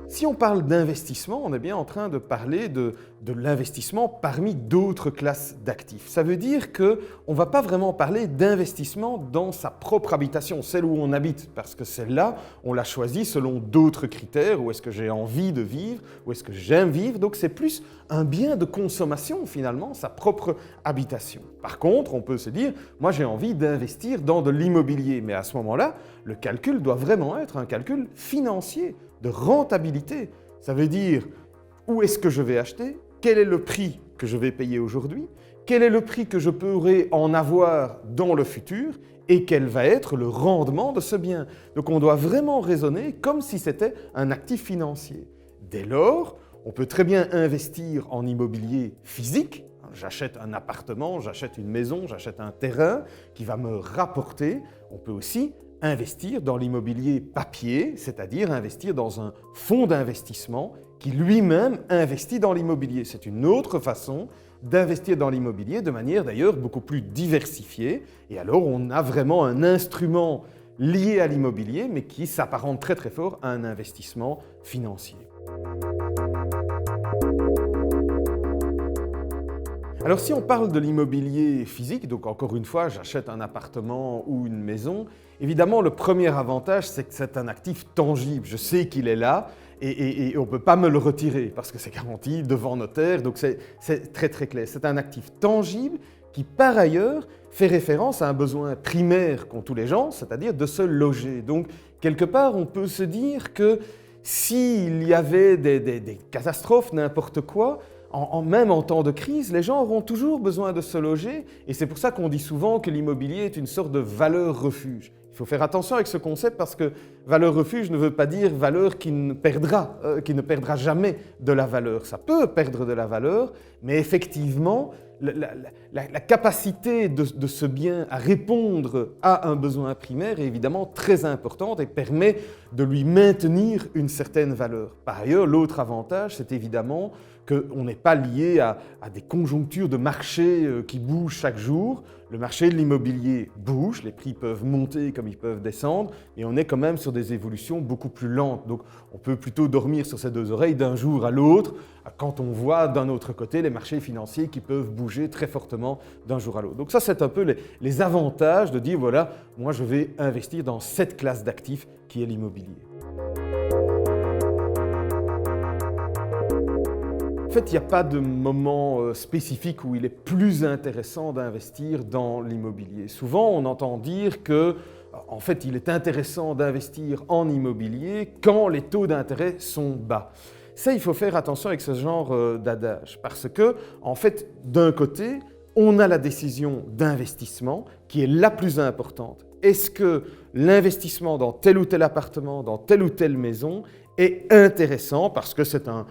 Si on parle d'investissement, on est bien en train de parler de l'investissement parmi d'autres classes d'actifs. Ça veut dire qu'on ne va pas vraiment parler d'investissement dans sa propre habitation, celle où on habite, parce que celle-là, on l'a choisie selon d'autres critères, où est-ce que j'ai envie de vivre, où est-ce que j'aime vivre, donc c'est plus un bien de consommation finalement, sa propre habitation. Par contre, on peut se dire, moi j'ai envie d'investir dans de l'immobilier, mais à ce moment-là, le calcul doit vraiment être un calcul financier, de rentabilité. Ça veut dire où est-ce que je vais acheter, quel est le prix que je vais payer aujourd'hui, quel est le prix que je pourrai en avoir dans le futur et quel va être le rendement de ce bien. Donc on doit vraiment raisonner comme si c'était un actif financier. Dès lors, on peut très bien investir en immobilier physique. J'achète un appartement, j'achète une maison, j'achète un terrain qui va me rapporter. On peut aussi investir dans l'immobilier papier, c'est-à-dire investir dans un fonds d'investissement qui lui-même investit dans l'immobilier. C'est une autre façon d'investir dans l'immobilier de manière d'ailleurs beaucoup plus diversifiée. Et alors on a vraiment un instrument lié à l'immobilier mais qui s'apparente très très fort à un investissement financier. Alors si on parle de l'immobilier physique, donc encore une fois, j'achète un appartement ou une maison, évidemment le premier avantage c'est que c'est un actif tangible, je sais qu'il est là et on ne peut pas me le retirer parce que c'est garanti devant notaire, donc c'est très très clair. C'est un actif tangible qui par ailleurs fait référence à un besoin primaire qu'ont tous les gens, c'est-à-dire de se loger. Donc quelque part on peut se dire que s'il y avait des catastrophes, n'importe quoi, même en temps de crise, les gens auront toujours besoin de se loger et c'est pour ça qu'on dit souvent que l'immobilier est une sorte de valeur refuge. Il faut faire attention avec ce concept parce que valeur refuge ne veut pas dire valeur qui ne perdra jamais de la valeur. Ça peut perdre de la valeur, mais effectivement, la capacité de ce bien à répondre à un besoin primaire est évidemment très importante et permet de lui maintenir une certaine valeur. Par ailleurs, l'autre avantage, c'est évidemment qu'on n'est pas lié à des conjonctures de marché qui bougent chaque jour. Le marché de l'immobilier bouge, les prix peuvent monter comme ils peuvent descendre, et on est quand même sur des évolutions beaucoup plus lentes. Donc on peut plutôt dormir sur ses deux oreilles d'un jour à l'autre, quand on voit d'un autre côté les marchés financiers qui peuvent bouger très fortement d'un jour à l'autre. Donc ça, c'est un peu les avantages de dire, voilà, moi je vais investir dans cette classe d'actifs qui est l'immobilier. En fait, il n'y a pas de moment spécifique où il est plus intéressant d'investir dans l'immobilier. Souvent, on entend dire que, en fait, il est intéressant d'investir en immobilier quand les taux d'intérêt sont bas. Ça, il faut faire attention avec ce genre d'adage parce que, en fait, d'un côté, on a la décision d'investissement qui est la plus importante. Est-ce que l'investissement dans tel ou tel appartement, dans telle ou telle maison est intéressant parce que c'est un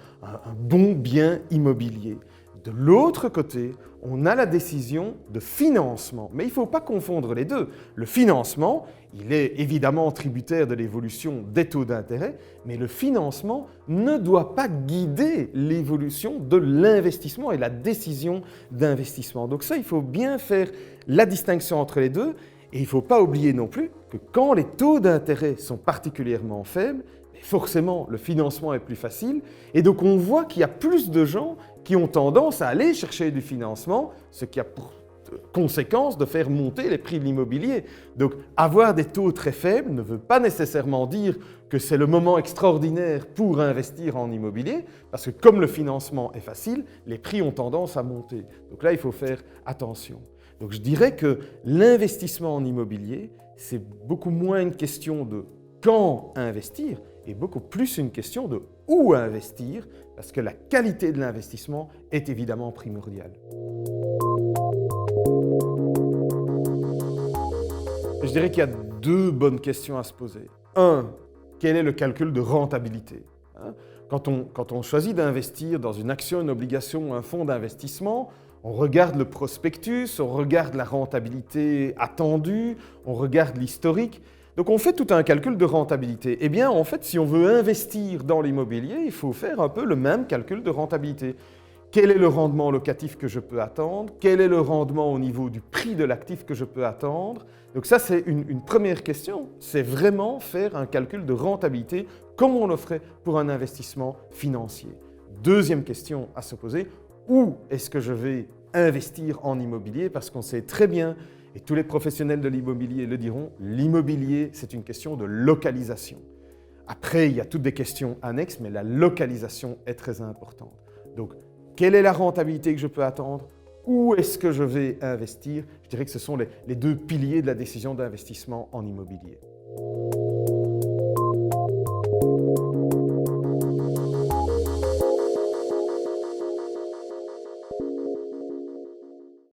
bon bien immobilier. De l'autre côté, on a la décision de financement, mais il ne faut pas confondre les deux. Le financement, il est évidemment tributaire de l'évolution des taux d'intérêt, mais le financement ne doit pas guider l'évolution de l'investissement et la décision d'investissement. Donc ça, il faut bien faire la distinction entre les deux et il ne faut pas oublier non plus que quand les taux d'intérêt sont particulièrement faibles, forcément, le financement est plus facile et donc on voit qu'il y a plus de gens qui ont tendance à aller chercher du financement, ce qui a pour conséquence de faire monter les prix de l'immobilier. Donc avoir des taux très faibles ne veut pas nécessairement dire que c'est le moment extraordinaire pour investir en immobilier, parce que comme le financement est facile, les prix ont tendance à monter. Donc là, il faut faire attention. Donc je dirais que l'investissement en immobilier, c'est beaucoup moins une question de quand investir, et beaucoup plus une question de où investir, parce que la qualité de l'investissement est évidemment primordiale. Je dirais qu'il y a deux bonnes questions à se poser. Un, quel est le calcul de rentabilité ? Quand on choisit d'investir dans une action, une obligation ou un fonds d'investissement, on regarde le prospectus, on regarde la rentabilité attendue, on regarde l'historique. Donc on fait tout un calcul de rentabilité. Eh bien, en fait, si on veut investir dans l'immobilier, il faut faire un peu le même calcul de rentabilité. quel est le rendement locatif que je peux attendre, quel est le rendement au niveau du prix de l'actif que je peux attendre. Donc ça, c'est une première question, c'est vraiment faire un calcul de rentabilité comme on le ferait pour un investissement financier. Deuxième question à se poser, où est-ce que je vais investir en immobilier? Parce qu'on sait très bien, et tous les professionnels de l'immobilier le diront, l'immobilier, c'est une question de localisation. Après, il y a toutes des questions annexes, mais la localisation est très importante. Donc, quelle est la rentabilité que je peux attendre? Où est-ce que je vais investir? Je dirais que ce sont les deux piliers de la décision d'investissement en immobilier.